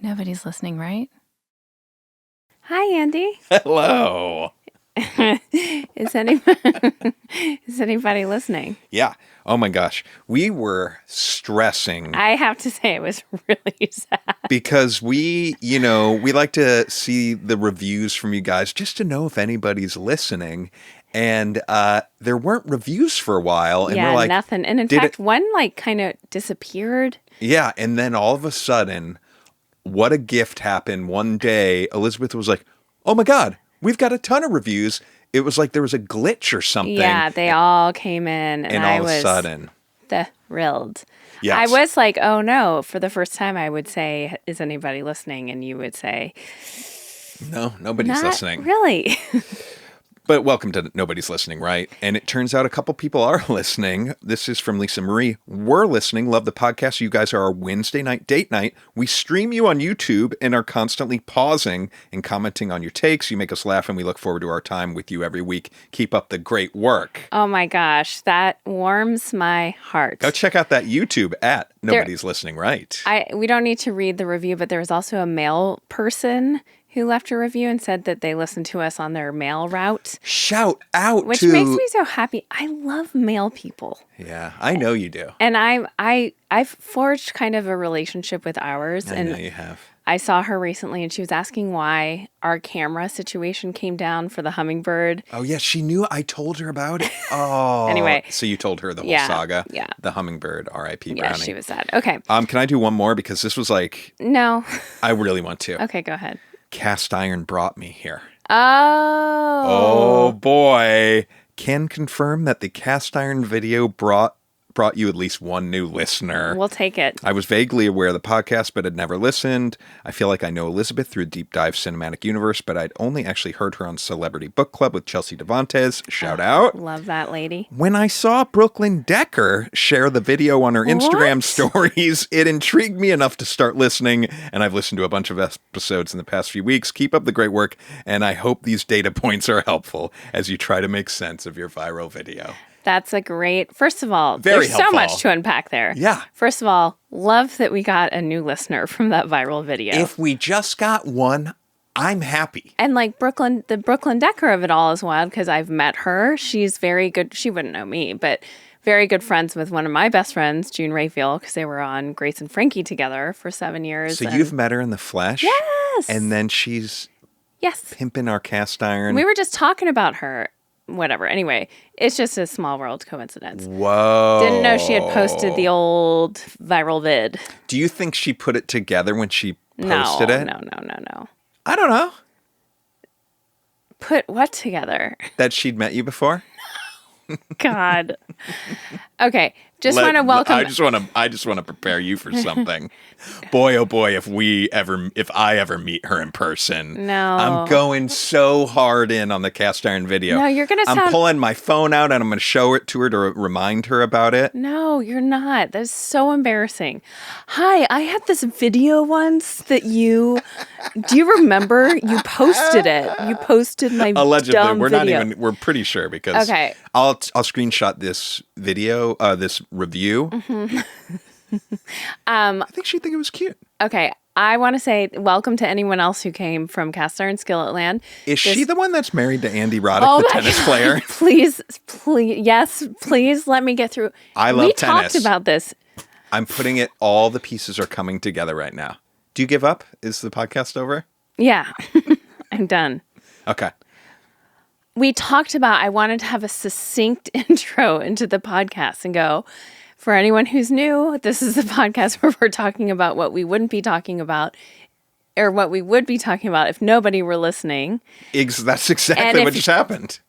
Nobody's listening, right? Hi, Andy. Hello. Is anybody listening? Yeah. Oh my gosh. We were stressing I have to say it was really sad. because we like to see the reviews from you guys just to know if anybody's listening. And there weren't reviews for a while. And yeah, we're like, nothing. And in fact, one kind of disappeared. Yeah. And then all of a sudden, what a gift happened one day. Elizabeth was like, oh my God, we've got a ton of reviews. It was like there was a glitch or something. Yeah, they all came in. And all I of was a sudden. thrilled. Yes. I was like, oh no. For the first time, I would say, is anybody listening? And you would say, no, nobody's not listening. Really? But welcome to Nobody's Listening, right? And it turns out a couple people are listening. This is from Lisa Marie. We're listening. Love the podcast. You guys are our Wednesday night date night. We stream you on YouTube and are constantly pausing and commenting on your takes. You make us laugh and we look forward to our time with you every week. Keep up the great work. Oh my gosh. That warms my heart. Go check out that YouTube at Nobody's Listening, right? We don't need to read the review, but there was also a male person who left a review and said that they listened to us on their mail route. Shout out which to... makes me so happy. I love male people. Yeah, I know you do. And I've forged kind of a relationship with ours. I know you have. I saw her recently and she was asking why our camera situation came down for the hummingbird. Oh, yeah, she knew. I told her about it. Oh. Anyway. So you told her the whole saga? Yeah. The hummingbird, R.I.P. Yeah, Brownie. she was sad. Okay. Can I do one more? Because this was like... No. I really want to. Okay, go ahead. Cast Iron brought me here. Oh. Oh, boy. Can confirm that the Cast Iron video brought you at least one new listener. We'll take it. I was vaguely aware of the podcast, but had never listened. I feel like I know Elizabeth through Deep Dive Cinematic Universe, but I'd only actually heard her on Celebrity Book Club with Chelsea Devontes. Shout out. Love that lady. When I saw Brooklyn Decker share the video on her Instagram stories, it intrigued me enough to start listening, and I've listened to a bunch of episodes in the past few weeks. Keep up the great work, and I hope these data points are helpful as you try to make sense of your viral video. That's a great, first of all, Very there's helpful. so much to unpack there. Yeah. First of all, love that we got a new listener from that viral video. If we just got one, I'm happy. And like the Brooklyn Decker of it all is wild because I've met her. She's very good. She wouldn't know me, but very good friends with one of my best friends, June Rayfield, because they were on Grace and Frankie together for 7 years. So you've met her in the flesh? Yes. And then she's pimping our cast iron. We were just talking about her. Whatever. Anyway, it's just a small world coincidence. Whoa. Didn't know she had posted the old viral vid. Do you think she put it together when she posted it? No. I don't know. Put what together? That she'd met you before? God. Okay. Just want to welcome. I just want to prepare you for something. Boy, oh boy, if I ever meet her in person. No. I'm going so hard in on the cast iron video. No, you're going to I'm pulling my phone out and I'm going to show it to her to remind her about it. No, you're not. That's so embarrassing. Hi, I had this video once that do you remember? You posted it. You posted my allegedly. dumb We're video. we're pretty sure because okay. I'll screenshot this video, this review. Mm-hmm. I think she'd think it was cute. Okay. I want to say welcome to anyone else who came from Cast Iron Skilletland. Is she the one that's married to Andy Roddick, the tennis player? Please, yes, please let me get through. I love tennis. We talked about this. I'm putting it, all the pieces are coming together right now. Do you give up? Is the podcast over? Yeah, I'm done. Okay. We talked about, I wanted to have a succinct intro into the podcast and go, for anyone who's new, this is the podcast where we're talking about what we wouldn't be talking about or what we would be talking about if nobody were listening. That's exactly what just happened.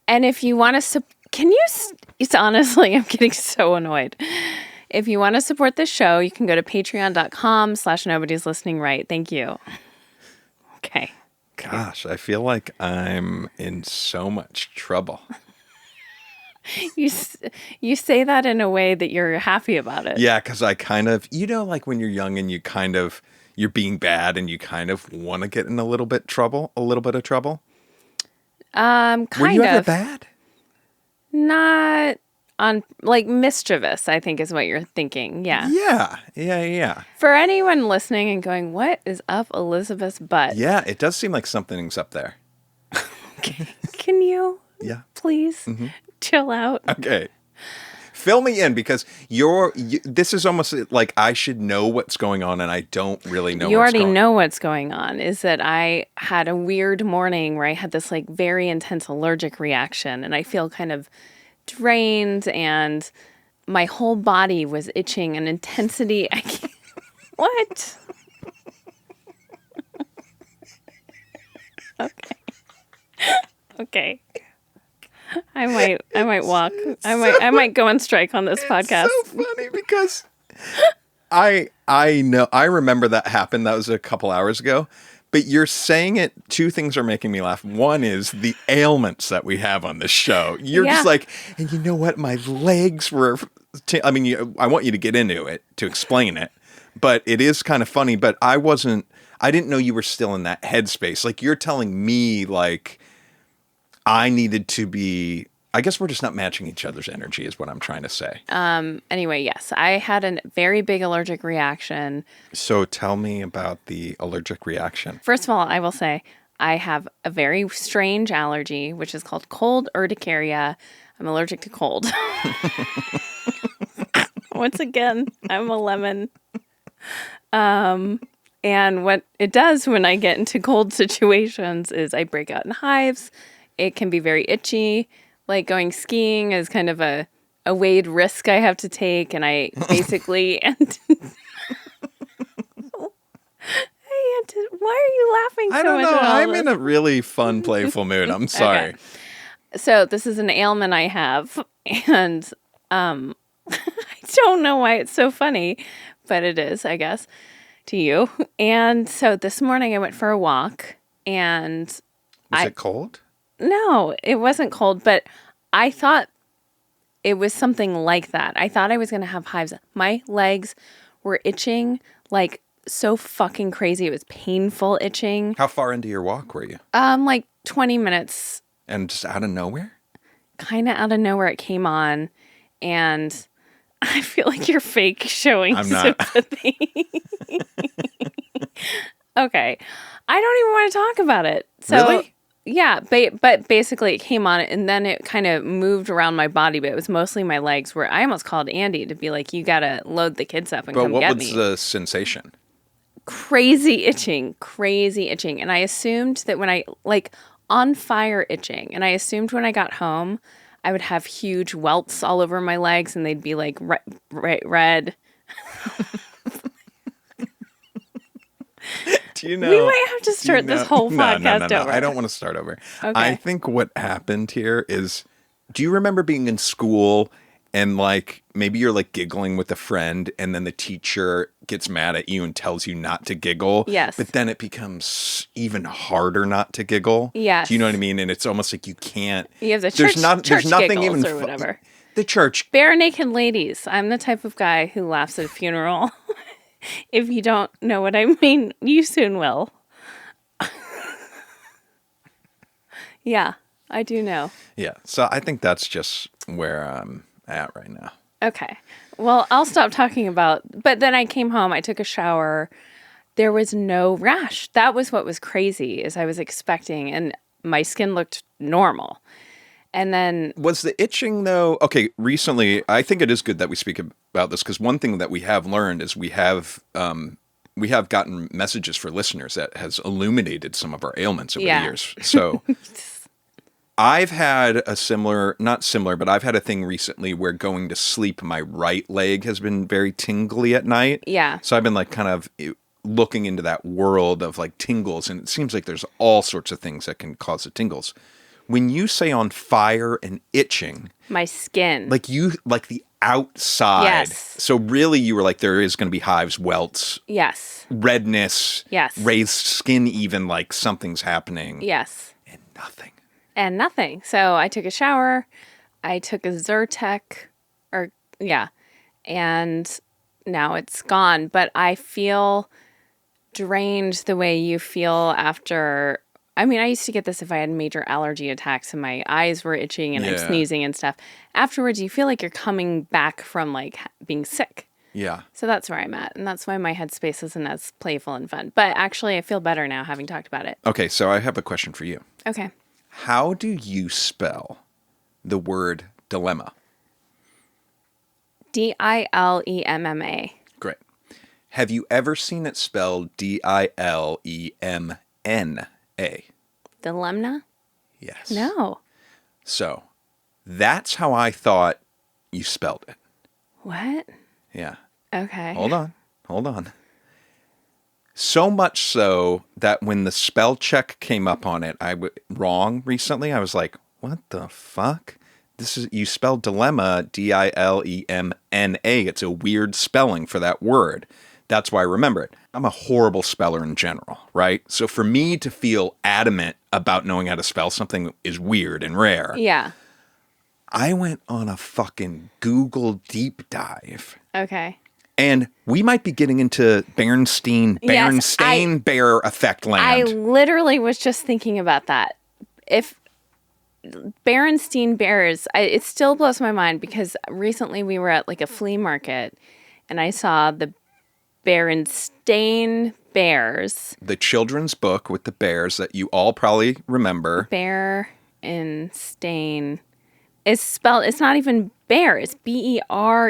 And if you want to, it's honestly, I'm getting so annoyed. If you want to support this show, you can go to patreon.com/nobody's listening right. Thank you. Okay. Gosh, I feel like I'm in so much trouble. You say that in a way that you're happy about it. Yeah, because I kind of, like when you're young and you kind of, you're being bad and you kind of want to get in a little bit of trouble? Kind Were you ever of. bad? Not on like mischievous, I think is what you're thinking. Yeah. Yeah. For anyone listening and going, what is up Elizabeth's butt? Yeah, it does seem like something's up there. Can you Yeah. please chill out? Okay. Fill me in because this is almost like I should know what's going on and I don't really know You what's already going on. know what's going on is that I had a weird morning where I had this like very intense allergic reaction and I feel kind of drained and my whole body was itching an intensity. What? Okay. I might walk. I might go on strike on this podcast. It's so funny because I know I remember that happened. That was a couple hours ago. But you're saying it, two things are making me laugh. One is the ailments that we have on this show. You're just like, and you know what? My legs were, I mean, I want you to get into it, to explain it. But it is kind of funny. But I didn't know you were still in that headspace. Like, you're telling me, like, I needed to be, I guess we're just not matching each other's energy is what I'm trying to say. Anyway, yes, I had a very big allergic reaction. So tell me about the allergic reaction. First of all, I will say I have a very strange allergy, which is called cold urticaria. I'm allergic to cold. Once again, I'm a lemon. And what it does when I get into cold situations is I break out in hives. It can be very itchy. Like going skiing is kind of a weighed risk I have to take. And I basically, why are you laughing so I don't much know. at all I'm this? in a really fun, playful mood. I'm sorry. Okay. So this is an ailment I have. And I don't know why it's so funny, but it is, I guess, to you. And so this morning I went for a walk and Was it cold? no, it wasn't cold, but I thought it was something like that. I thought I was going to have hives. My legs were itching like so fucking crazy. It was painful itching. How far into your walk were you? Like 20 minutes, And just out of nowhere? kind of out of nowhere it came on. And I feel like you're fake showing I'm not. sympathy. Okay. I don't even want to talk about it. So, Really? yeah, but basically it came on and then it kind of moved around my body, but it was mostly my legs where I almost called Andy to be like, you got to load the kids up and But come what get was me. the sensation? Crazy itching. And I assumed that when I, like, on fire itching, and I assumed when I got home, I would have huge welts all over my legs and they'd be like red. Do you know? We might have to start this whole podcast no. over. I don't want to start over. Okay. I think what happened here is, do you remember being in school and like maybe you're like giggling with a friend and then the teacher gets mad at you and tells you not to giggle? Yes. But then it becomes even harder not to giggle. Yes. Do you know what I mean? And it's almost like you can't. You have the There's church nothing giggles even or whatever. The church. Bare naked ladies. I'm the type of guy who laughs at a funeral. If you don't know what I mean, you soon will. Yeah, I do know. Yeah. So I think that's just where I'm at right now. Okay. Well, I'll stop talking about, but then I came home, I took a shower. There was no rash. That was what was crazy is I was expecting and my skin looked normal. And then Was the itching though? Okay, recently, I think it is good that we speak about this because one thing that we have learned is we have gotten messages for listeners that has illuminated some of our ailments over the years. So I've had a not similar, but I've had a thing recently where going to sleep, my right leg has been very tingly at night. Yeah. So I've been like kind of looking into that world of like tingles, and it seems like there's all sorts of things that can cause the tingles. When you say on fire and itching, my skin. like the outside. Yes. So really you were like, there is going to be hives, welts, Yes. redness, Yes. raised skin, even like something's happening. Yes. And nothing. And nothing. So I took a shower. I took a Zyrtec, and now it's gone. But I feel drained the way you feel after. I mean, I used to get this if I had major allergy attacks and my eyes were itching and I'm Yeah. sneezing and stuff. Afterwards, you feel like you're coming back from like being sick. Yeah. So that's where I'm at. And that's why my headspace isn't as playful and fun. But actually, I feel better now having talked about it. Okay, so I have a question for you. Okay. How do you spell the word dilemma? Dilemma. Great. Have you ever seen it spelled Dilemna? Dilemna? Yes. No. So that's how I thought you spelled it. What? Yeah. Okay. Hold on. So much so that when the spell check came up on it, wrong recently. I was like, what the fuck? You spelled dilemma, Dilemna. It's a weird spelling for that word. That's why I remember it. I'm a horrible speller in general, right? So for me to feel adamant about knowing how to spell something is weird and rare. Yeah. I went on a fucking Google deep dive. Okay. And we might be getting into Berenstain Bear effect I land. literally was just thinking about that. If Berenstain Bears, it still blows my mind because recently we were at like a flea market and I saw the Berenstain Bears. The children's book with the bears that you all probably remember. Bear and stain. It's spelled, it's not even bear, it's Berenstain,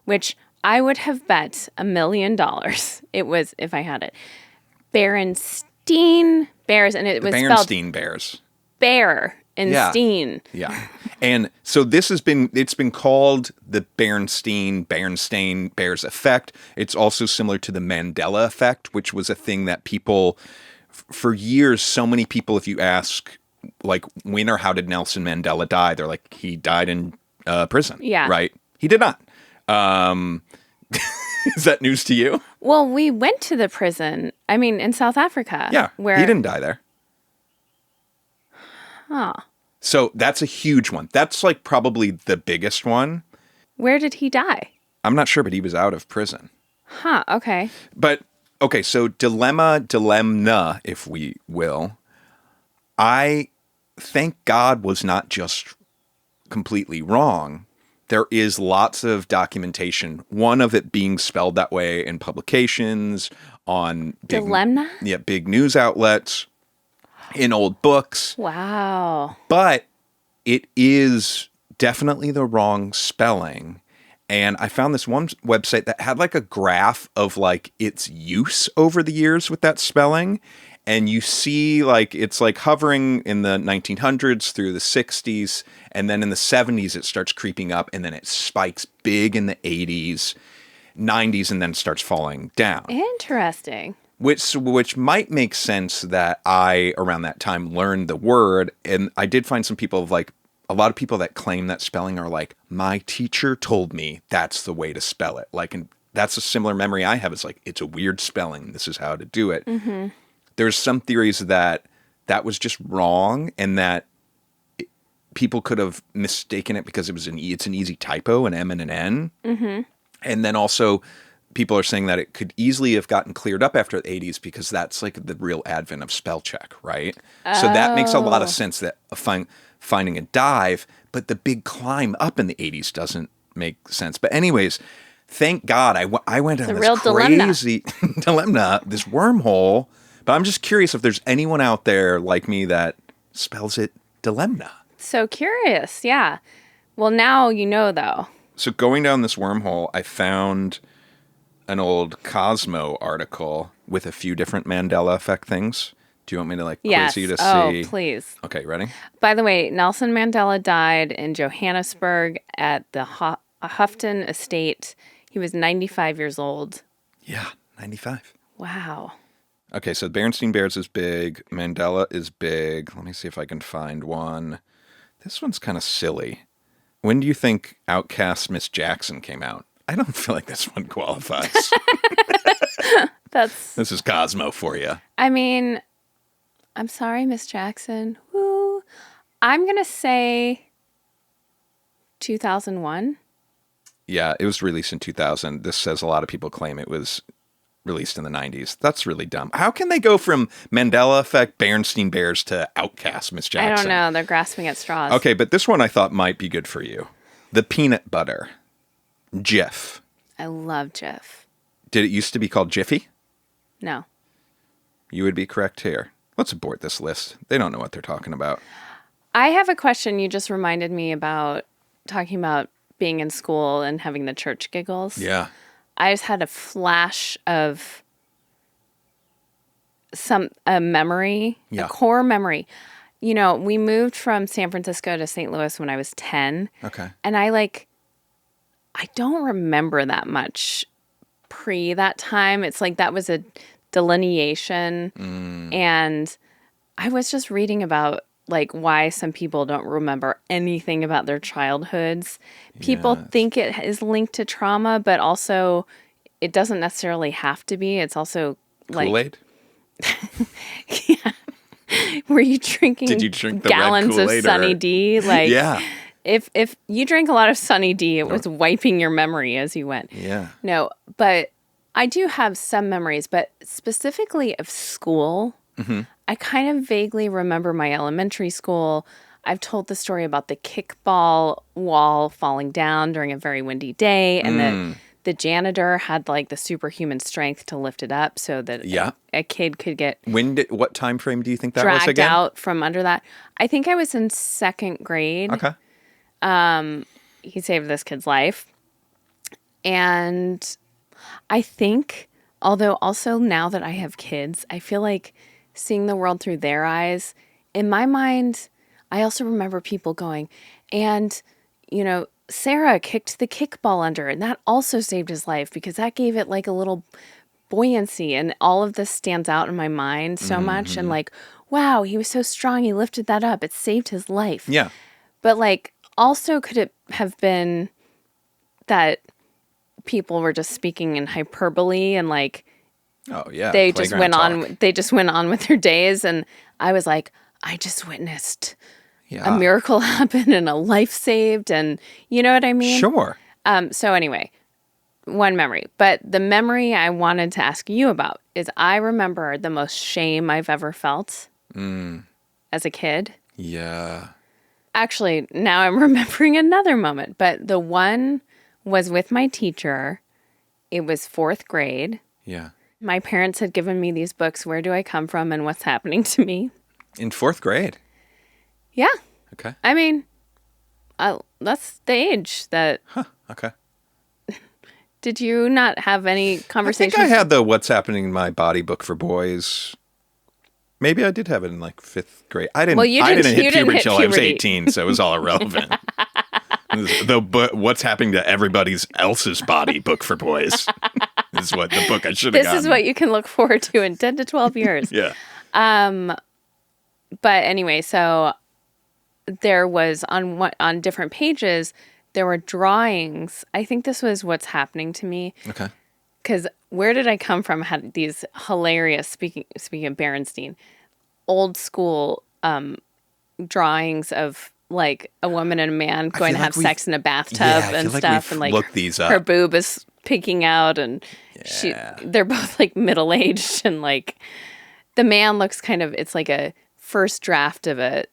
which I would have bet $1 million it was if I had it. Berenstain Bears, and it was spelled Berenstain Bears. bear and Yeah. steen. Yeah. And so it's been called the Berenstain Bears effect. It's also similar to the Mandela effect, which was a thing that people, for years, so many people, if you ask, like, when or how did Nelson Mandela die? They're like, he died in prison. Yeah. Right? He did not. Is that news to you? Well, we went to the prison, I mean, in South Africa. Yeah. Where, He didn't die there. Huh. So that's a huge one. That's like probably the biggest one. Where did he die? I'm not sure, but he was out of prison. Huh, okay. But, okay, so Dilemna, if we will, I thank God was not just completely wrong. There is lots of documentation, one of it being spelled that way in publications, on Dilemna? big news outlets, in old books. Wow. But it is definitely the wrong spelling. And I found this one website that had like a graph of like its use over the years with that spelling. And you see like it's like hovering in the 1900s through the 60s. And then in the 70s, it starts creeping up. And then it spikes big in the 80s, 90s, and then starts falling down. Interesting. Which might make sense that I, around that time, learned the word. And I did find some people like, a lot of people that claim that spelling are like, my teacher told me that's the way to spell it. Like, and that's a similar memory I have. It's like, it's a weird spelling. This is how to do it. Mm-hmm. There's some theories that was just wrong and that people could have mistaken it because it's an easy typo, an M and an N. Mm-hmm. And then also people are saying that it could easily have gotten cleared up after the 80s because that's like the real advent of spell check, right? So that makes a lot of sense that finding a dive, but the big climb up in the 80s doesn't make sense. But anyways, thank God I went on this real crazy dilemma, this wormhole. But I'm just curious if there's anyone out there like me that spells it Dilemna. So curious, yeah. Well, now you know, though. So going down this wormhole, I found an old Cosmo article with a few different Mandela effect things. Do you want me to like quiz you to see? Oh, please. Okay, ready? By the way, Nelson Mandela died in Johannesburg at the Houghton Estate. He was 95 years old. Yeah, 95. Wow. Okay, so Berenstain Bears is big. Mandela is big. Let me see if I can find one. This one's kind of silly. When do you think Outkast Miss Jackson came out? I don't feel like this one qualifies. This is Cosmo for you. I mean, I'm sorry, Miss Jackson. Woo. I'm going to say 2001. Yeah, it was released in 2000. This says a lot of people claim it was released in the 90s. That's really dumb. How can they go from Mandela Effect, Berenstain Bears to Outcast, Miss Jackson? I don't know. They're grasping at straws. Okay, but this one I thought might be good for you. The peanut butter. Jif. I love Jif. Did it used to be called Jiffy? No. You would be correct here. Let's abort this list. They don't know what they're talking about. I have a question. You just reminded me about talking about being in school and having the church giggles. Yeah. I just had a flash of a memory, Yeah. a core memory. You know, we moved from San Francisco to St. Louis when I was 10. Okay. And I don't remember that much pre that time. It's like that was a delineation. And I was just reading about like why some people don't remember anything about their childhoods. People think it is linked to trauma, but also it doesn't necessarily have to be. It's also like Kool-Aid? were you drinking Did you drink the gallons red of Kool-Aid Sunny or- D? Like Yeah. if you drank a lot of Sunny D, it was wiping your memory as you went. Yeah. No, but I do have some memories, but specifically of school. I kind of vaguely remember my elementary school. I've told the story about the kickball wall falling down during a very windy day, and the janitor had like the superhuman strength to lift it up so that a kid could get What time frame do you think that was dragged again? out from under that. I think I was in second grade. Okay. He saved this kid's life. And I think, although also now that I have kids, I feel like seeing the world through their eyes, in my mind, I also remember people going, and, you know, Sarah kicked the kickball under, and that also saved his life because that gave it like a little buoyancy. And all of this stands out in my mind so much. And like, wow, he was so strong. He lifted that up. It saved his life. Yeah. But like, also could it have been that people were just speaking in hyperbole and like Oh, yeah. they just playground went talk. on they just went on with their days, and I was like, I just witnessed Yeah. a miracle happen and a life saved, and you know what I mean? Sure. So anyway, one memory. But the memory I wanted to ask you about is I remember the most shame I've ever felt as a kid. Yeah. Actually, now I'm remembering another moment, but the one was with my teacher. It was fourth grade. Yeah. My parents had given me these books, Where Do I Come From and What's Happening to Me? In fourth grade. Yeah. Okay. I mean, that's the age that... Okay. Did you not have any I conversations? think I had the What's Happening in My Body book for boys. Maybe I did have it in like fifth grade. I didn't. Well, you I didn't- didn't you hit didn't puberty hit until I was puberty. 18, so it was all irrelevant. But What's Happening to Everybody's Else's Body book for boys is what the book I should have This gotten. is what you can look forward to in 10 to 12 years. Yeah. But anyway, so there was on different pages, there were drawings. I think this was What's Happening to Me. Okay. Because Where Did I Come From had these hilarious, speaking of Berenstain, old school drawings of like a woman and a man going to feel have like sex in a bathtub I feel and like stuff, we've and like looked these her up. boob is peeking out, and they're both like middle aged, and like the man looks kind of, it's like a first draft of a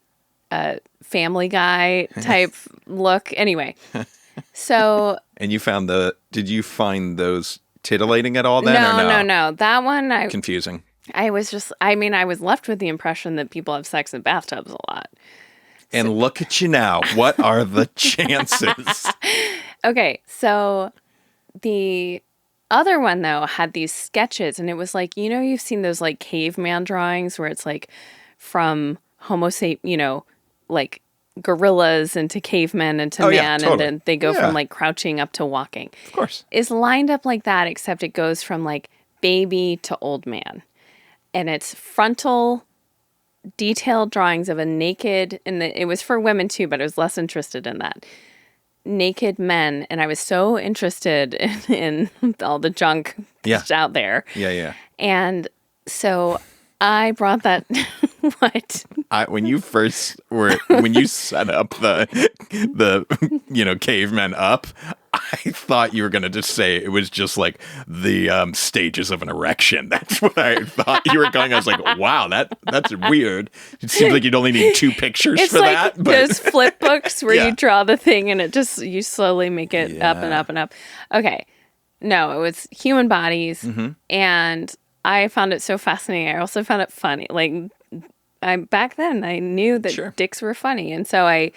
Family Guy type look. Anyway, so And you found did you find those titillating at all then? or no? no, that one Confusing. I was just, I mean, I was left with the impression that people have sex in bathtubs a lot. And look at you now. What are the chances? Okay, so the other one, though, had these sketches, and it was like, you know, you've seen those like caveman drawings where it's like from like gorillas into cavemen into Oh, man, yeah, totally. and then they go Yeah. from like crouching up to walking. Of course. It's lined up like that, except it goes from like baby to old man. And it's frontal detailed drawings of a naked, and it was for women too, but I was less interested in that. Naked men, and I was so interested in all the junk that's out there. Yeah, yeah. And so I brought that. What? When you set up the cavemen up, I thought you were going to just say it was just like the stages of an erection. That's what I thought you were going. I was like, wow, that's weird. It seems like you'd only need 2 pictures It's for like that. But those flip books where Yeah. you draw the thing and you slowly make it up and Yeah. up and up. Okay. No, it was human bodies. Mm-hmm. And I found it so fascinating. I also found it funny. Like, back then, I knew that Sure. dicks were funny. And so I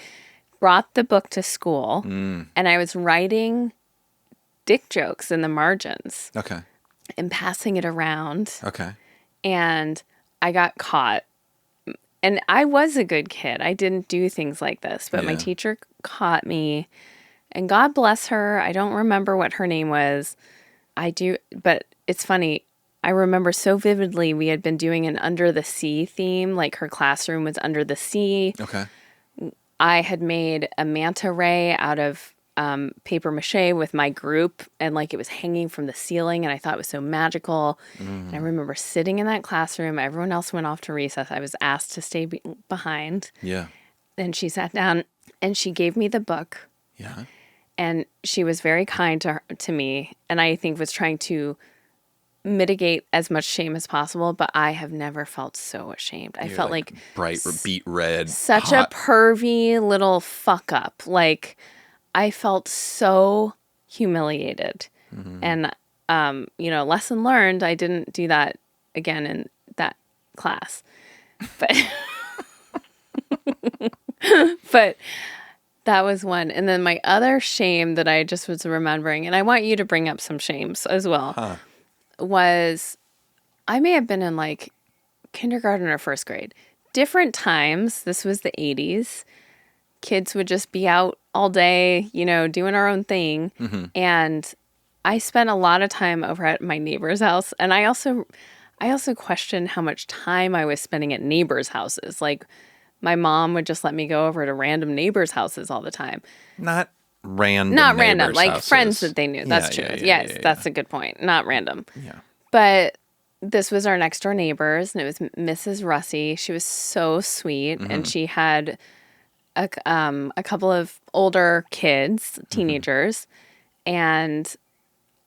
brought the book to school Mm. and I was writing dick jokes in the margins Okay. and passing it around. Okay. And I got caught. And I was a good kid. I didn't do things like this, but my Yeah. teacher caught me. And God bless her. I don't remember what her name was. I do, but it's funny. I remember so vividly we had been doing an under the sea theme, like her classroom was under the sea. Okay. I had made a manta ray out of paper mache with my group, and like it was hanging from the ceiling, and I thought it was so magical. And I remember sitting in that classroom. Everyone else went off to recess. I was asked to stay behind, Yeah. and she sat down and she gave me the book, Yeah. and she was very kind to me, and I think was trying to mitigate as much shame as possible. But I have never felt so ashamed. I You're felt like bright beet red. such hot. a pervy little fuck up. Like, I felt so humiliated. And, lesson learned, I didn't do that again in that class. But, but that was one. And then my other shame that I just was remembering, and I want you to bring up some shames as well, was I may have been in like kindergarten or first grade. Different times. This was the 80s. Kids would just be out all day, doing our own thing. And I spent a lot of time over at my neighbor's house. And I also questioned how much time I was spending at neighbors' houses. Like, my mom would just let me go over to random neighbors' houses all the time. Not random. Not random, neighbors' like houses. friends that they knew. That's true. Yeah, Yes, that's a good point. Not random. Yeah. But this was our next door neighbors, and it was Mrs. Russie. She was so sweet, and she had a couple of older kids, teenagers, and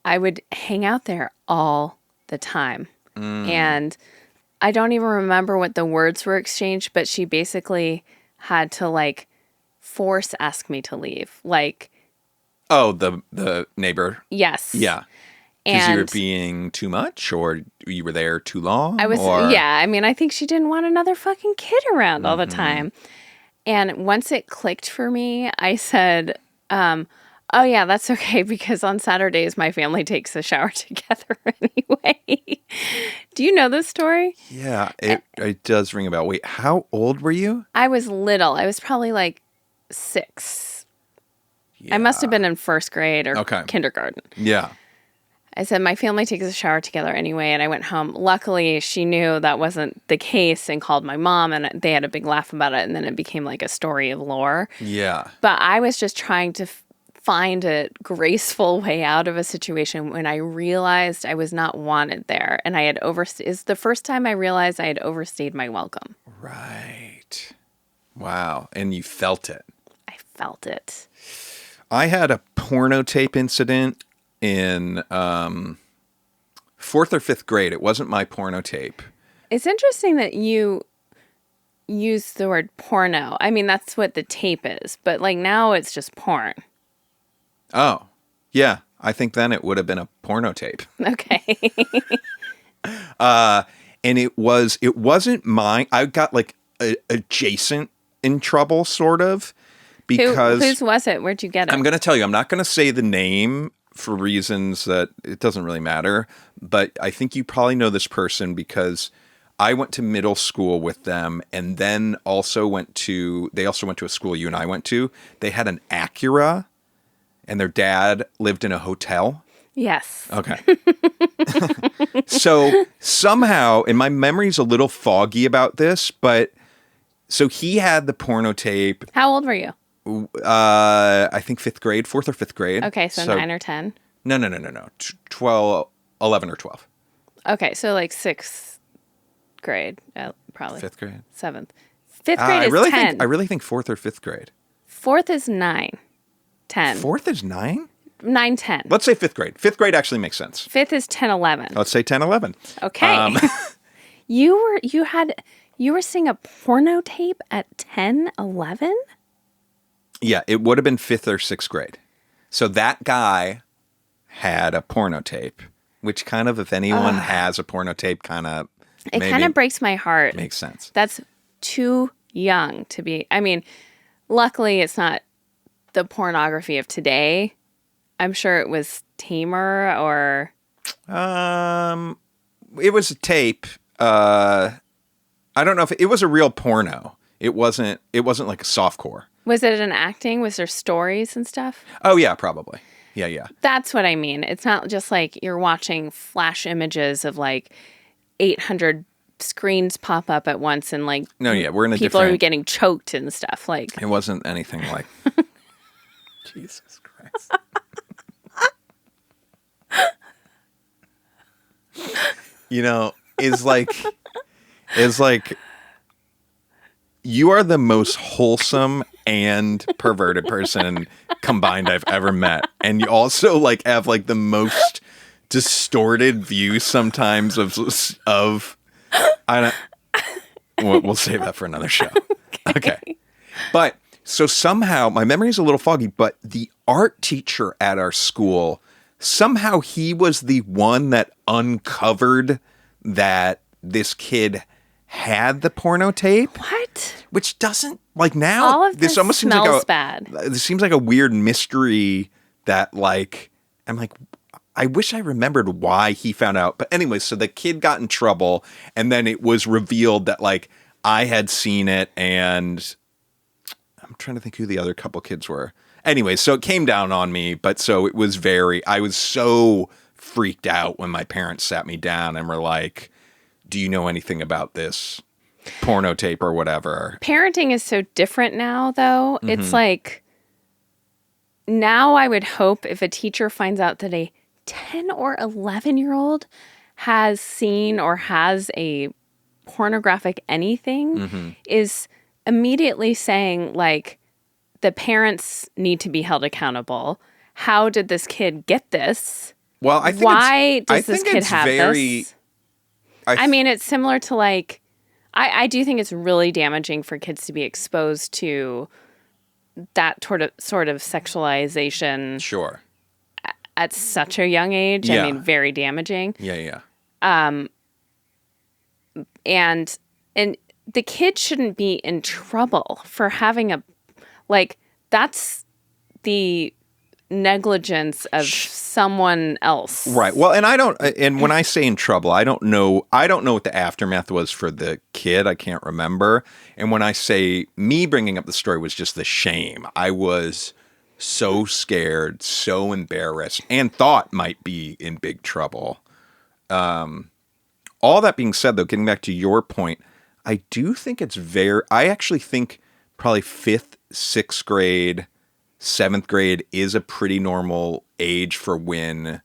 I would hang out there all the time. And I don't even remember what the words were exchanged, but she basically had to like force ask me to leave. Like, Oh, the neighbor. yes. Yeah. Because you were And being too much, or you were there too long? I was, or... yeah. I mean, I think she didn't want another fucking kid around all the time. And once it clicked for me, I said, oh, yeah, that's okay, because on Saturdays, my family takes a shower together anyway. Do you know this story? Yeah, it does ring a bell. Wait, how old were you? I was little. I was probably like 6. I must have been in first grade or kindergarten. Yeah. I said, my family takes a shower together anyway, and I went home. Luckily, she knew that wasn't the case and called my mom, and they had a big laugh about it, and then it became like a story of lore. Yeah. But I was just trying to find a graceful way out of a situation when I realized I was not wanted there, and I had overstayed. It's the first time I realized I had overstayed my welcome. Right. Wow. And you felt it. I felt it. I had a porno tape incident in 4th or 5th grade. It wasn't my porno tape. It's interesting that you use the word porno. I mean, that's what the tape is, but like now it's just porn. Oh, yeah. I think then it would have been a porno tape. Okay. And it wasn't mine. I got like adjacent in trouble, sort of, because Whose was it? Where'd you get it? I'm going to tell you, I'm not going to say the name for reasons that it doesn't really matter, but I think you probably know this person because I went to middle school with them, and then they also went to a school you and I went to. They had an Acura, and their dad lived in a hotel. Yes. Okay. So somehow, and my memory's a little foggy about this, but so he had the porno tape. How old were you? I think 5th grade, 4th or 5th grade. Okay, so 9 or 10. No. 12, 11 or 12. Okay, so like 6th grade, probably. 5th grade. 7th. 5th grade is 10. I really think 4th or 5th grade. 4th is 9. 10. 4th is 9? 9, 10. Let's say 5th grade. 5th grade actually makes sense. 5th is 10, 11. Let's say 10, 11. Okay. You were seeing a porno tape at 10, 11? Yeah, it would have been 5th or 6th grade. So that guy had a porno tape, which kind of, if anyone has a porno tape, It kind of breaks my heart. Makes sense. That's too young to be. I mean, luckily it's not the pornography of today. I'm sure it was tamer or... It was a tape. I don't know if it was a real porno. It wasn't like a softcore. Was it an acting? Was there stories and stuff? Oh yeah, probably. Yeah. That's what I mean. It's not just like you're watching flash images of like 800 screens pop up at once and like No, yeah, we're in a people different... are getting choked and stuff. Like It wasn't anything like... Jesus Christ. Is like you are the most wholesome and perverted person combined I've ever met. And you also like have like the most distorted view sometimes of I don't we'll save that for another show. Okay. But so somehow my memory is a little foggy, but the art teacher at our school, somehow he was the one that uncovered that this kid had the porno tape. what? Which doesn't, like, now All of this almost seems like smells bad. This seems like a weird mystery that, like, I'm like, I wish I remembered why he found out. But anyway, so the kid got in trouble, and then it was revealed that, like, I had seen it, and I'm trying to think who the other couple kids were. Anyway, so it came down on me, but so it was I was so freaked out when my parents sat me down and were like, do you know anything about this porno tape or whatever? Parenting is so different now, though. Mm-hmm. It's like now I would hope if a teacher finds out that a 10 or 11-year-old has seen or has a pornographic anything is immediately saying, like, the parents need to be held accountable. How did this kid get this? Well, I think Why does this kid have this? I mean, it's similar to like, I do think it's really damaging for kids to be exposed to that sort of sexualization Sure. at such a young age. Yeah. I mean, very damaging. Yeah. And the kid shouldn't be in trouble for having that's the negligence of someone else. Right. Well, and when I say in trouble, I don't know what the aftermath was for the kid. I can't remember. And when I say me bringing up the story was just the shame. I was so scared, so embarrassed, and thought might be in big trouble. All that being said, though, getting back to your point, I do think I actually think probably 5th, 6th grade, 7th grade is a pretty normal age for when,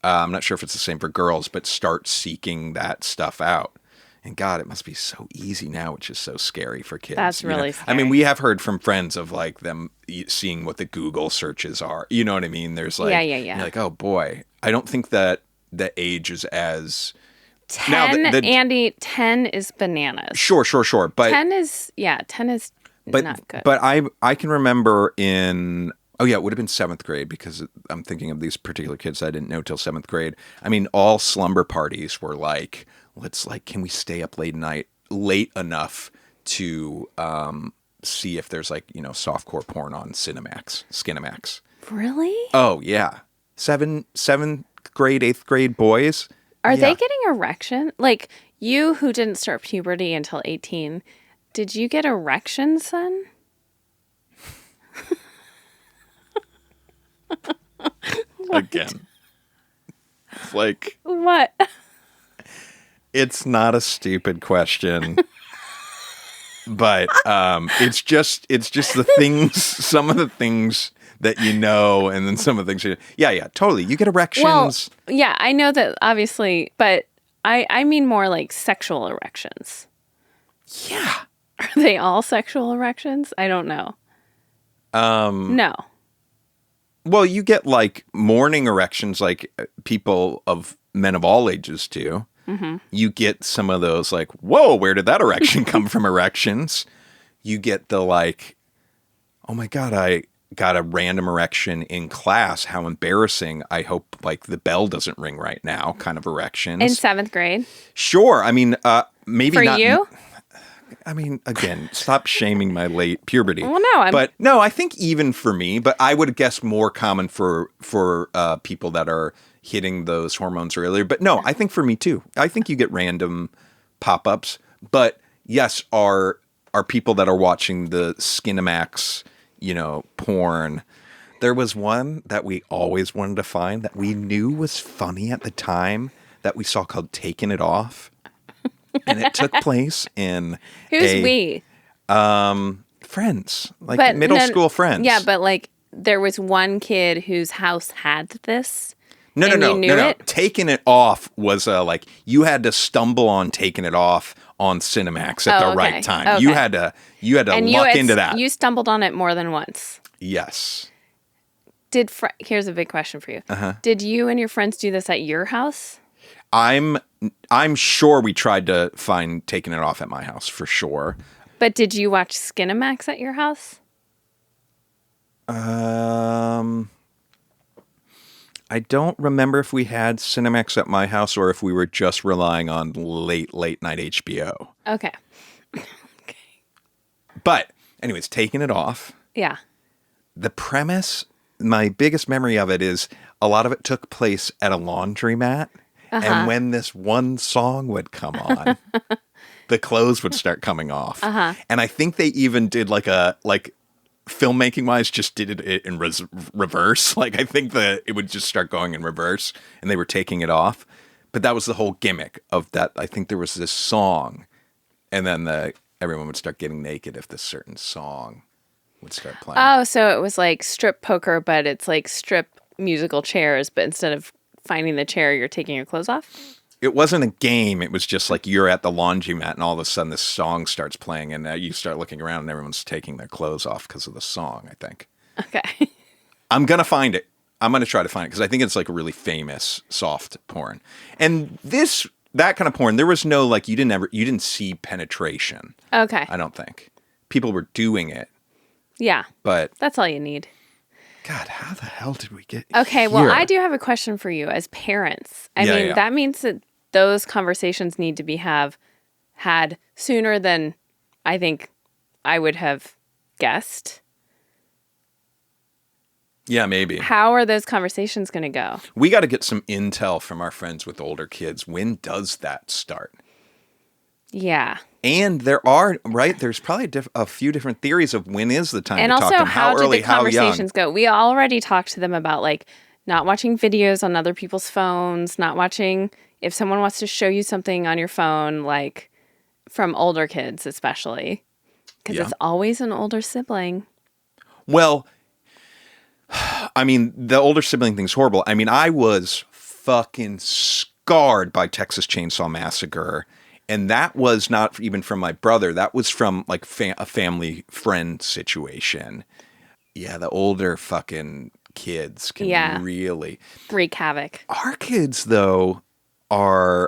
I'm not sure if it's the same for girls, but start seeking that stuff out. And God, it must be so easy now, which is so scary for kids. That's really scary. I mean, we have heard from friends of like them seeing what the Google searches are. You know what I mean? There's like, Yeah. You're like, oh boy, I don't think that the age is as 10, Andy, 10 is bananas. Sure. But 10 is not good. But I can remember it would have been 7th grade because I'm thinking of these particular kids I didn't know till 7th grade. I mean, all slumber parties were like, can we stay up late enough to see if there's like, softcore porn on Skinamax. Really? Oh yeah. 7th grade, 8th grade boys. Are they getting erection? Like, you who didn't start puberty until 18, did you get erections then? Again. It's like... What? It's not a stupid question. But it's just the things, some of the things that you know, and then some of the things yeah, totally. You get erections. Well, yeah, I know that obviously, but I mean more like sexual erections. Yeah. Are they all sexual erections? I don't know. No. Well, you get like morning erections, like men of all ages do. Mm-hmm. You get some of those like, whoa, where did that erection come from erections? You get the like, oh my God, I got a random erection in class. How embarrassing. I hope like the bell doesn't ring right now kind of erections. In 7th grade? Sure. I mean, maybe For not. you? I mean, again, stop shaming my late puberty. Well, no, But no, I think even for me, but I would guess more common for people that are hitting those hormones earlier. But no, I think for me too. I think you get random pop-ups. But yes, are people that are watching the Skinamax, porn. There was one that we always wanted to find that we knew was funny at the time that we saw called Taking It Off. And it took place in Who's we? Friends, like middle school friends. Yeah, but like there was one kid whose house had this. No. It? Taking It Off was like you had to stumble on Taking It Off on Cinemax at the right time. Okay. You had to luck into that. You stumbled on it more than once. Yes. Here's a big question for you. Uh-huh. Did you and your friends do this at your house? I'm sure we tried to find Taking It Off at my house for sure. But did you watch Skinamax at your house? I don't remember if we had Cinemax at my house or if we were just relying on late night HBO. Okay. But anyways, Taking It Off. Yeah. The premise, my biggest memory of it is a lot of it took place at a laundromat. Uh-huh. And when this one song would come on, the clothes would start coming off. Uh-huh. And I think they even did filmmaking wise, just did it in reverse. Like I think it would just start going in reverse and they were taking it off. But that was the whole gimmick of that. I think there was this song and then everyone would start getting naked if this certain song would start playing. Oh, so it was like strip poker, but it's like strip musical chairs, but instead of finding the chair, you're taking your clothes off? It wasn't a game. It was just like you're at the laundromat and all of a sudden this song starts playing and you start looking around and everyone's taking their clothes off because of the song, I think. Okay. I'm going to find it. I'm going to try to find it because I think it's like a really famous soft porn. And that kind of porn, there was no like, you didn't see penetration. Okay. I don't think. People were doing it. Yeah. But that's all you need. God, how the hell did we get Okay, here? well, I do have a question for you as parents. I mean, that means that those conversations need to be had sooner than I think I would have guessed. Yeah, maybe. How are those conversations going to go? We got to get some intel from our friends with older kids. When does that start? Yeah. And there's probably a few different theories of when is the time and to talk to them. how early, did the conversations go? We already talked to them about like not watching videos on other people's phones, not watching if someone wants to show you something on your phone, like from older kids especially, because it's always an older sibling. Well, I mean, the older sibling thing's horrible. I mean, I was fucking scarred by Texas Chainsaw Massacre. And that was not even from my brother. That was from like a family friend situation. Yeah, the older fucking kids can really wreak havoc. Our kids, though, I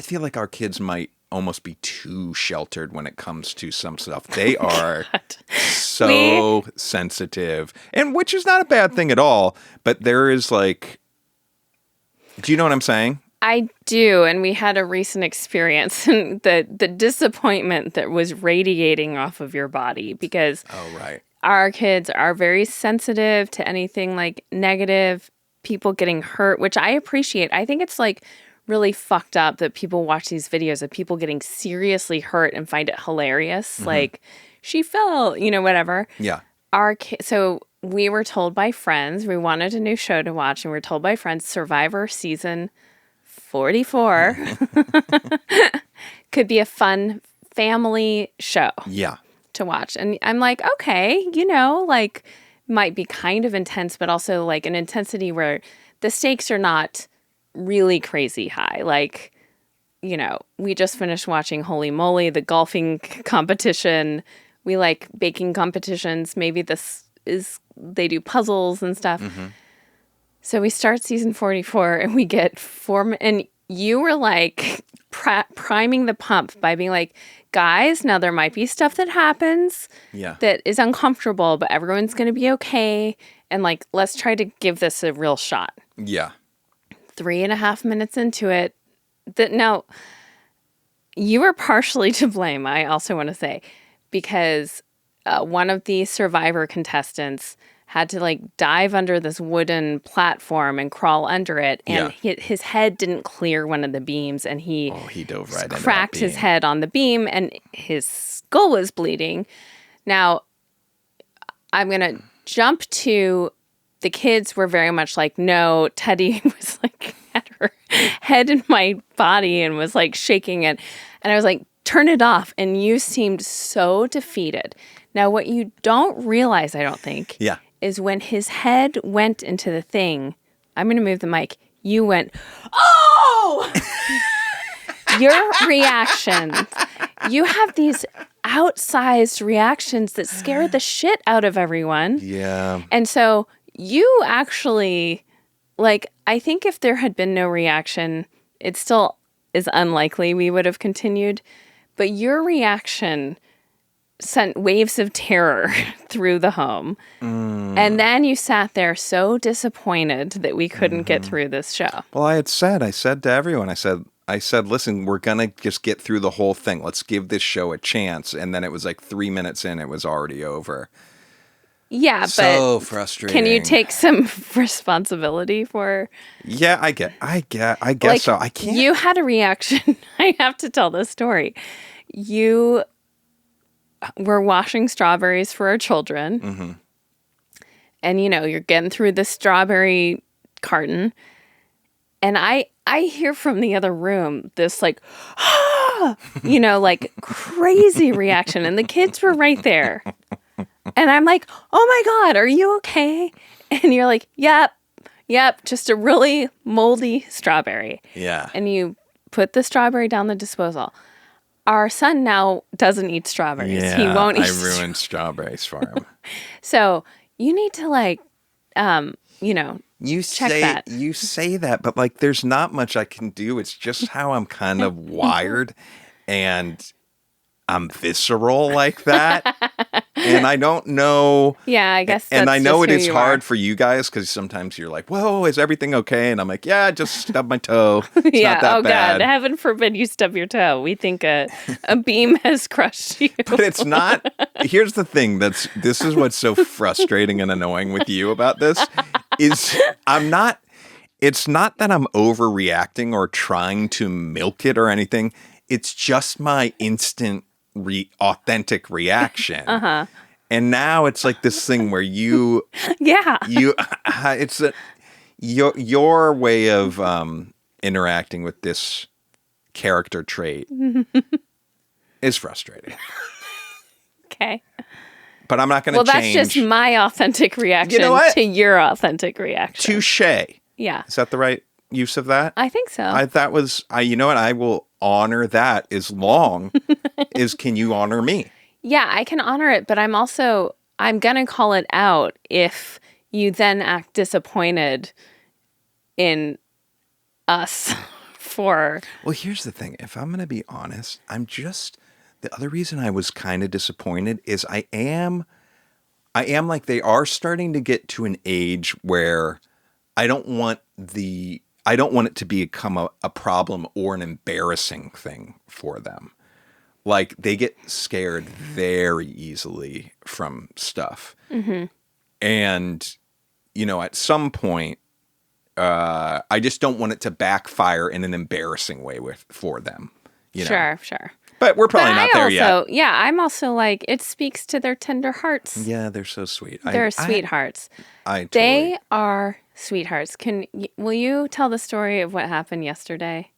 feel like our kids might almost be too sheltered when it comes to some stuff. They are so sensitive, and which is not a bad thing at all. But there is like, do you know what I'm saying? I do, and we had a recent experience, and the disappointment that was radiating off of your body because our kids are very sensitive to anything like negative, people getting hurt, which I appreciate. I think it's like really fucked up that people watch these videos of people getting seriously hurt and find it hilarious. Mm-hmm. Like, she fell, whatever. Yeah. So we were told by friends, we wanted a new show to watch, and we were told by friends, Survivor season 44 could be a fun family show to watch. And I'm like, okay, like might be kind of intense, but also like an intensity where the stakes are not really crazy high. Like, we just finished watching Holy Moly, the golfing competition. We like baking competitions. Maybe this they do puzzles and stuff. Mm-hmm. So we start season 44 and we get and you were like priming the pump by being like, guys, now there might be stuff that happens that is uncomfortable, but everyone's going to be okay. And like, let's try to give this a real shot. Yeah. 3.5 minutes into it, now you were partially to blame, I also want to say, because one of the survivor contestants had to like dive under this wooden platform and crawl under it, and his head didn't clear one of the beams, and he dove right into cracked his head on the beam, and his skull was bleeding. Now, I'm gonna jump to the kids were very much like, no. Teddy was like had her head in my body and was like shaking it, and I was like, turn it off. And you seemed so defeated. Now, what you don't realize, I don't think, is when his head went into the thing, I'm going to move the mic, you went, oh! Your reaction, you have these outsized reactions that scare the shit out of everyone. Yeah. And so you actually, like, I think if there had been no reaction, it still is unlikely we would have continued. But your reaction sent waves of terror through the home. And then you sat there so disappointed that we couldn't get through this show. Well, I said to everyone, I said, listen, we're going to just get through the whole thing. Let's give this show a chance. And then it was like 3 minutes in, it was already over. Yeah, but so frustrating. Can you take some responsibility for? Yeah, I guess like, so. I can't. You had a reaction. I have to tell this story. You were washing strawberries for our children. And, you're getting through the strawberry carton. And I hear from the other room this like, like crazy reaction. And the kids were right there. And I'm like, oh my God, are you okay? And you're like, yep, just a really moldy strawberry. Yeah. And you put the strawberry down the disposal. Our son now doesn't eat strawberries. Yeah, he won't eat. I ruined strawberries for him. So you need to You check say that. You say that, but like, there's not much I can do. It's just how I'm kind of wired, and I'm visceral like that. And I don't know. Yeah, I guess. And I that's know just it who is you hard are. for you guys because sometimes you're like, "Whoa, is everything okay?" And I'm like, "Yeah, just stub my toe. It's Yeah. not that Oh bad." God, heaven forbid you stub your toe. We think a beam has crushed you. But it's not. Here's the thing. This is what's so frustrating and annoying with you about this is I'm not. It's not that I'm overreacting or trying to milk it or anything. It's just my instant, authentic reaction. And now it's like this thing where it's your way of interacting with this character trait is frustrating. Okay. But I'm not going to change. Well, that's just my authentic reaction to your authentic reaction. Touche. Yeah. Is that the right use of that? I think so. You know what? I will honor that as long as can you honor me? Yeah, I can honor it, but I'm going to call it out if you then act disappointed in us for... Well, here's the thing. If I'm going to be honest, the other reason I was kind of disappointed is I am like, they are starting to get to an age where I don't want it to become a problem or an embarrassing thing for them. Like, they get scared very easily from stuff. And, at some point, I just don't want it to backfire in an embarrassing way for them. Sure. But we're probably not there yet. Yeah, I'm also like, it speaks to their tender hearts. Yeah, they're so sweet. They're sweethearts. They are sweethearts. Will you tell the story of what happened yesterday?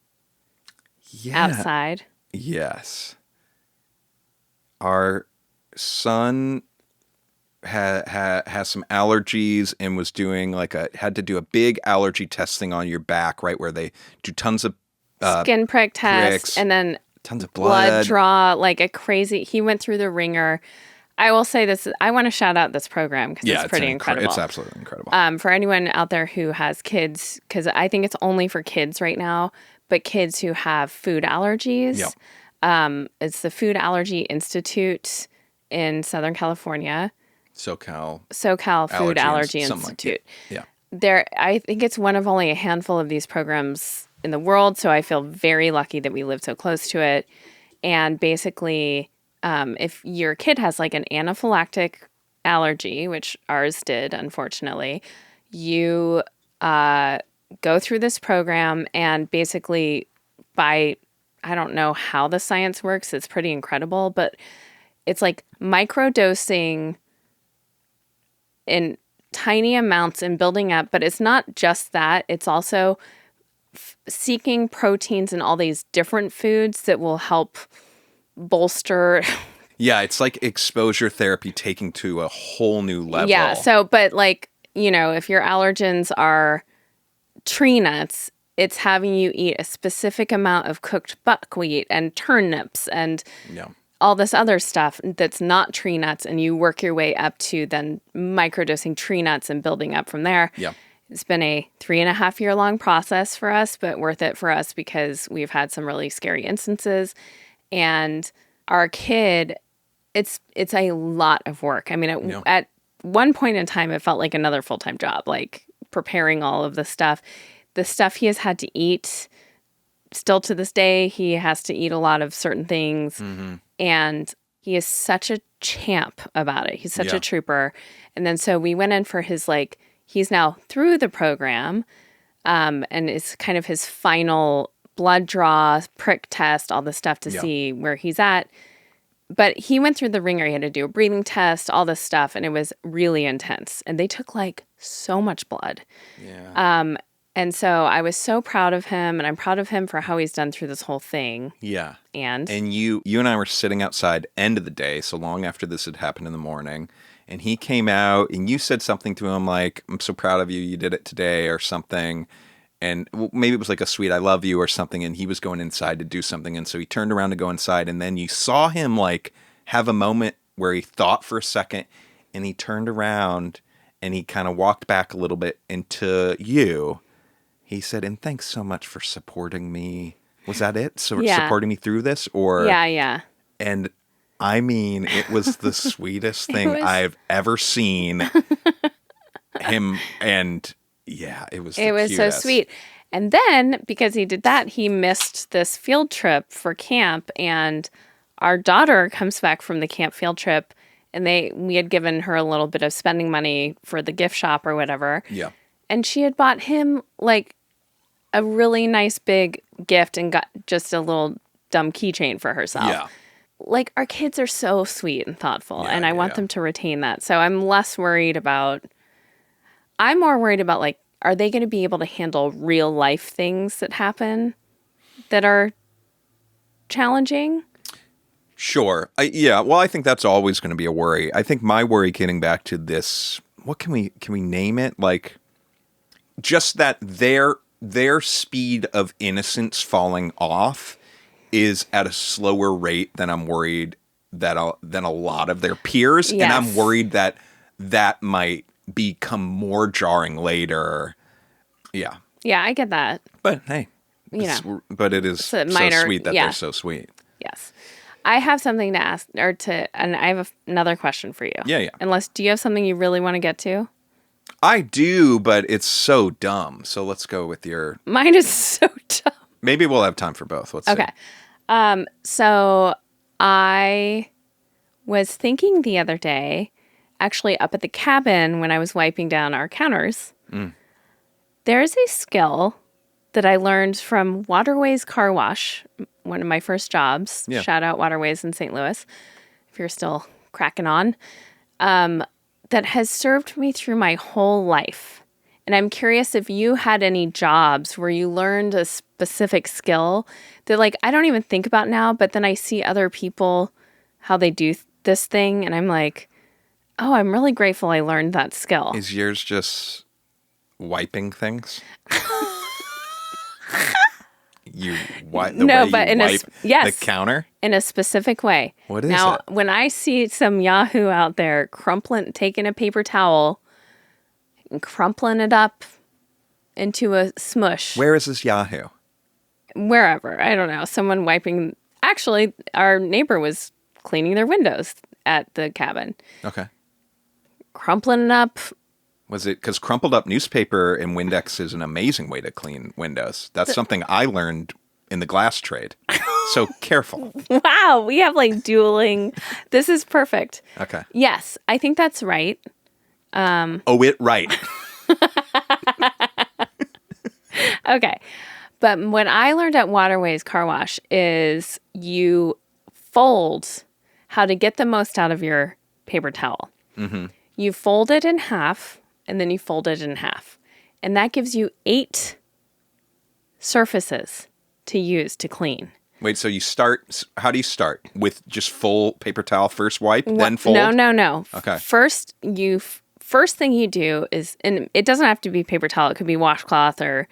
Yeah. Outside? Yes. Our son has some allergies and was doing had to do a big allergy testing on your back, right, where they do tons of skin prick tests pricks, and then tons of blood draw, like a crazy. He went through the ringer. I will say this. I want to shout out this program because Yeah, it's pretty incredible. It's absolutely incredible. For anyone out there who has kids, because I think it's only for kids right now, but kids who have food allergies. Yep. It's the Food Allergy Institute in Southern California. SoCal Food Allergy something Institute. Yeah. I think it's one of only a handful of these programs in the world, so I feel very lucky that we live so close to it. And basically, if your kid has like an anaphylactic allergy, which ours did, unfortunately, you go through this program and basically I don't know how the science works. It's pretty incredible, but it's like microdosing in tiny amounts and building up. But it's not just that. It's also seeking proteins in all these different foods that will help bolster. Yeah, it's like exposure therapy taking to a whole new level. Yeah. So, but like, if your allergens are tree nuts, it's having you eat a specific amount of cooked buckwheat and turnips and all this other stuff that's not tree nuts. And you work your way up to then microdosing tree nuts and building up from there. Yeah. It's been a 3.5-year long process for us, but worth it for us because we've had some really scary instances. And our kid, it's a lot of work. I mean, at one point in time, it felt like another full-time job, like preparing all of this stuff. The stuff he has had to eat, still to this day, he has to eat a lot of certain things. Mm-hmm. And he is such a champ about it. He's such a trooper. And then so we went in for his, he's now through the program, and it's kind of his final blood draw, prick test, all this stuff to see where he's at. But he went through the ringer. He had to do a breathing test, all this stuff, and it was really intense. And they took so much blood. Yeah. And so I was so proud of him, and I'm proud of him for how he's done through this whole thing. Yeah. And you and I were sitting outside end of the day, so long after this had happened in the morning, and he came out and you said something to him like, "I'm so proud of you, you did it today," or something. And maybe it was like a sweet "I love you" or something, and he was going inside to do something, and so he turned around to go inside, and then you saw him have a moment where he thought for a second, and he turned around and he kind of walked back a little bit into you. He said, "And thanks so much for supporting me." Was that it? So supporting me through this? Or Yeah. And I mean, it was the sweetest thing I've ever seen him. And it was the was cutest. so sweet. And then because he did that, he missed this field trip for camp, and our daughter comes back from the camp field trip, and we had given her a little bit of spending money for the gift shop or whatever. Yeah. And she had bought him a really nice big gift and got just a little dumb keychain for herself. Yeah. Our kids are so sweet and thoughtful, and I want them to retain that. So I'm more worried about are they going to be able to handle real life things that happen that are challenging? Sure. Well, I think that's always going to be a worry. I think my worry, getting back to this, what can we name it? Just that their speed of innocence falling off is at a slower rate than I'm worried than a lot of their peers. Yes. And I'm worried that might become more jarring later. Yeah. Yeah, I get that. But hey, but it is so sweet that they're so sweet. Yes. I have something to ask, and I have another question for you. Yeah. Do you have something you really want to get to? I do, but it's so dumb. So let's go with your... Mine is so dumb. Maybe we'll have time for both. Let's see. Okay. So I was thinking the other day, actually up at the cabin when I was wiping down our counters, there is a skill that I learned from Waterways Car Wash, one of my first jobs. Yeah. Shout out Waterways in St. Louis, if you're still cracking on. That has served me through my whole life. And I'm curious if you had any jobs where you learned a specific skill that I don't even think about now, but then I see other people, how they do this thing, and I'm like, oh, I'm really grateful I learned that skill. Is yours just wiping things? You wipe the No, way but you in a wipe yes. the counter? In a specific way. What is now, it? when I see some Yahoo out there taking a paper towel and crumpling it up into a smush, Where is this Yahoo? wherever, I don't know, someone wiping. Actually, our neighbor was cleaning their windows at the cabin, Okay. crumpling it up. Was it because crumpled up newspaper and Windex is an amazing way to clean windows? That's something I learned in the glass trade. So careful. Wow, we have like dueling. This is perfect. Okay. Yes, I think that's right. Right. Okay. But what I learned at Waterways Car Wash is you fold how to get the most out of your paper towel. Mm-hmm. You fold it in half, and then you fold it in half. And that gives you 8 surfaces to use to clean. Wait, so how do you start? With just full paper towel first wipe, then fold? No. Okay. First thing you do is, and it doesn't have to be paper towel. It could be washcloth or,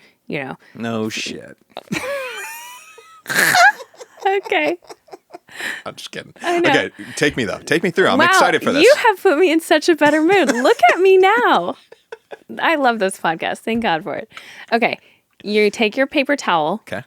No shit. Okay. I'm just kidding. I know. Okay, take me though. Take me through. I'm Wow, excited for this. You have put me in such a better mood. Look at me now. I love this podcast. Thank God for it. Okay. You take your paper towel, Okay.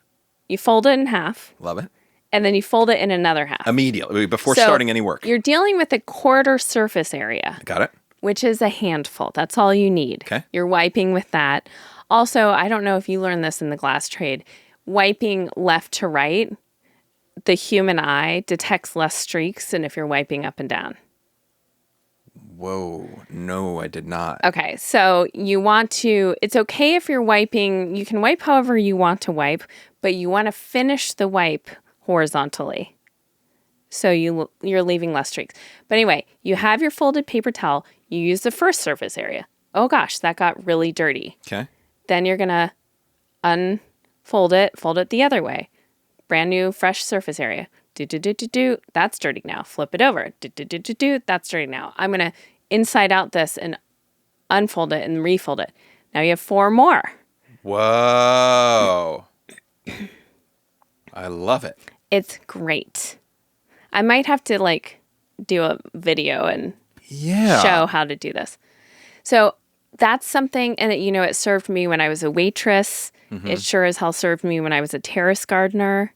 you fold it in half, Love it. and then you fold it in another half. Immediately, before So starting any work. You're dealing with a quarter surface area, Got it? which is a handful. That's all you need. Okay. You're wiping with that. Also, I don't know if you learned this in the glass trade, wiping left to right, the human eye detects less streaks than if you're wiping up and down. Whoa. No, I did not. Okay, so it's okay if you're wiping, you can wipe however you want to wipe, but you want to finish the wipe horizontally. So you're leaving less streaks. But anyway, you have your folded paper towel, you use the first surface area. Oh gosh, that got really dirty. Okay. Then you're going to unfold it, fold it the other way. Brand new, fresh surface area. Do. That's dirty now. Flip it over. Do. That's dirty now. I'm going to inside out this and unfold it and refold it. Now you have 4 more. Whoa. I love it. It's great. I might have to do a video and show how to do this. So that's something, and it served me when I was a waitress. Mm-hmm. It sure as hell served me when I was a terrace gardener.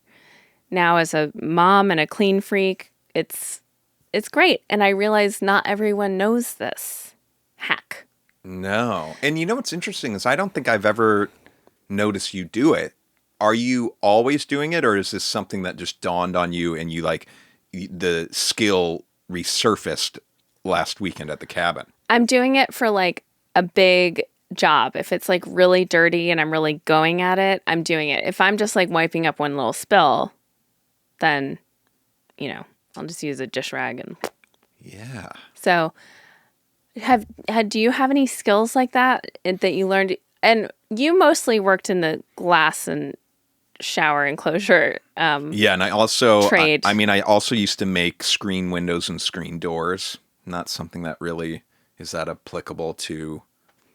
Now as a mom and a clean freak, it's great. And I realize not everyone knows this hack. No. And what's interesting is I don't think I've ever noticed you do it. Are you always doing it, or is this something that just dawned on you and you the skill resurfaced last weekend at the cabin? I'm doing it for a big job. If it's really dirty and I'm really going at it, I'm doing it. If I'm just wiping up one little spill, then, I'll just use a dish rag and. Yeah. So, do you have any skills like that you learned? And you mostly worked in the glass and shower enclosure. Yeah, and I also trade. I also used to make screen windows and screen doors. Not something that really is that applicable to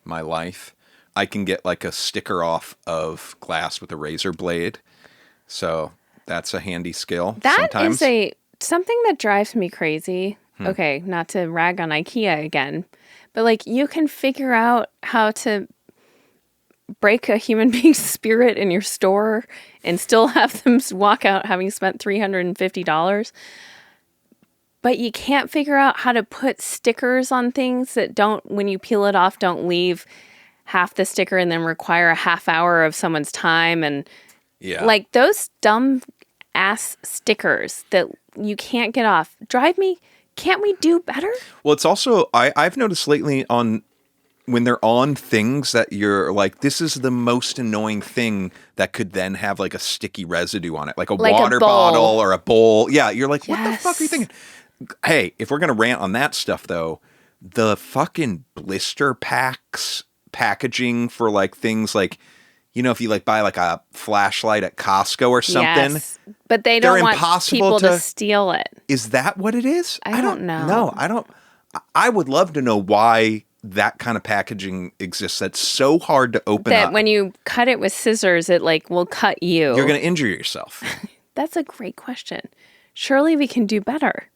my life. I can get a sticker off of glass with a razor blade. So that's a handy skill. That sometimes. is something that drives me crazy. Okay, not to rag on IKEA again, but you can figure out how to break a human being's spirit in your store and still have them walk out having spent $350. But you can't figure out how to put stickers on things that when you peel it off, don't leave half the sticker and then require a half hour of someone's time. And those dumb ass stickers that you can't get off drive me. Can't we do better? Well, it's also, I've noticed lately when they're on things that you're this is the most annoying thing that could then have a sticky residue on it, like a water bottle or a bowl. Yeah, you're what the fuck are you thinking? Hey, if we're going to rant on that stuff, though, the fucking blister packs packaging for things if you buy a flashlight at Costco or something. Yes, but they don't want people to steal it. Is that what it is? I don't know. No, I don't. I would love to know why that kind of packaging exists that's so hard to open That up. when you cut it with scissors, it like will cut you. You're going to injure yourself. That's a great question. Surely we can do better.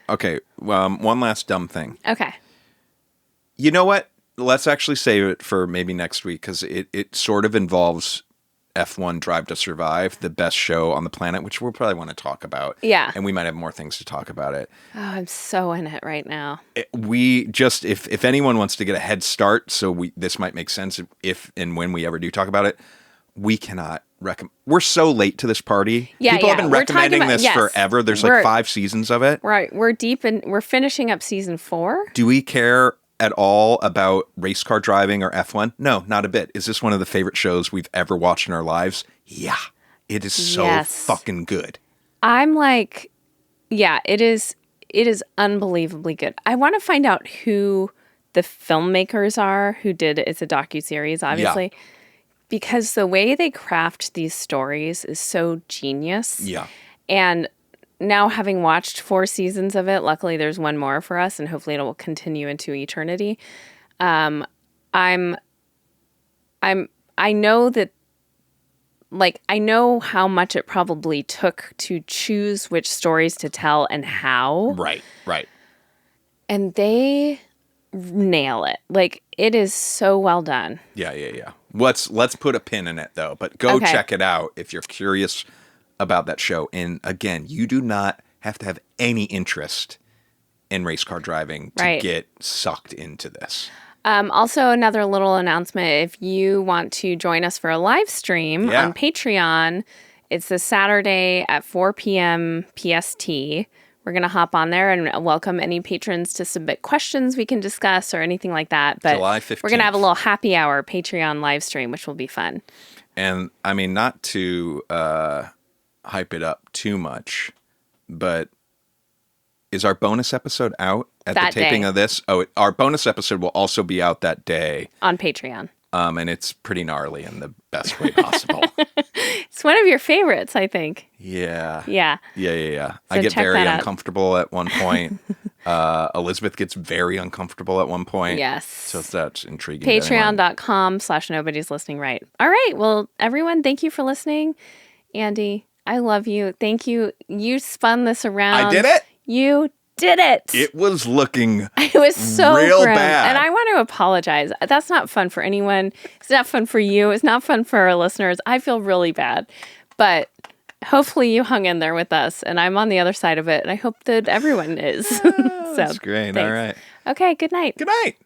Okay, one last dumb thing. Okay. You know what? Let's actually save it for maybe next week because it sort of involves F1 Drive to Survive, the best show on the planet, which we'll probably want to talk about. Yeah. And we might have more things to talk about it. Oh, I'm so in it right now. We just, if anyone wants to get a head start, so this might make sense if and when we ever do talk about it, we cannot recommend. We're so late to this party. Yeah, People have been We're talking recommending about- this yes. forever. There's like 5 seasons of it. Right. We're finishing up season 4. Do we care at all about race car driving or F1? No, not a bit. Is this one of the favorite shows we've ever watched in our lives? Yeah. It is so Yes. fucking good. I'm like, yeah, it is unbelievably good. I want to find out who the filmmakers are who did it. It's a docuseries, obviously. Because the way they craft these stories is so genius. Yeah. And now having watched 4 seasons of it, luckily there's one more for us and hopefully it will continue into eternity. I know that, like, I know how much it probably took to choose which stories to tell and how. Right. And they nail it. Like, it is so well done. Yeah. Let's put a pin in it though, but go Okay. check it out if you're curious about that show. And again, you do not have to have any interest in race car driving to Right. get sucked into this. Also, another little announcement. If you want to join us for a live stream Yeah. on Patreon, it's this Saturday at 4 p.m. PST. We're going to hop on there and welcome any patrons to submit questions we can discuss or anything like that. But July 15th. we're going to have a little happy hour Patreon live stream, which will be fun. And I mean, not to hype it up too much, but is our bonus episode out at That the taping day. of this? Oh, our bonus episode will also be out that day. On Patreon. And it's pretty gnarly in the best way possible. It's one of your favorites, I think. Yeah. Yeah. I get check very that out. uncomfortable at one point. Elizabeth gets very uncomfortable at one point. Yes. So that's intriguing. to anyone. Patreon.com/nobody's listening right. All right. Well, everyone, thank you for listening. Andy, I love you. Thank you. You spun this around. I did it? You did it. It was looking It was so real grim. bad. And I want to apologize. That's not fun for anyone. It's not fun for you. It's not fun for our listeners. I feel really bad. But hopefully you hung in there with us and I'm on the other side of it. And I hope that everyone is. So, That's great. thanks. All right. Okay. Good night. Good night.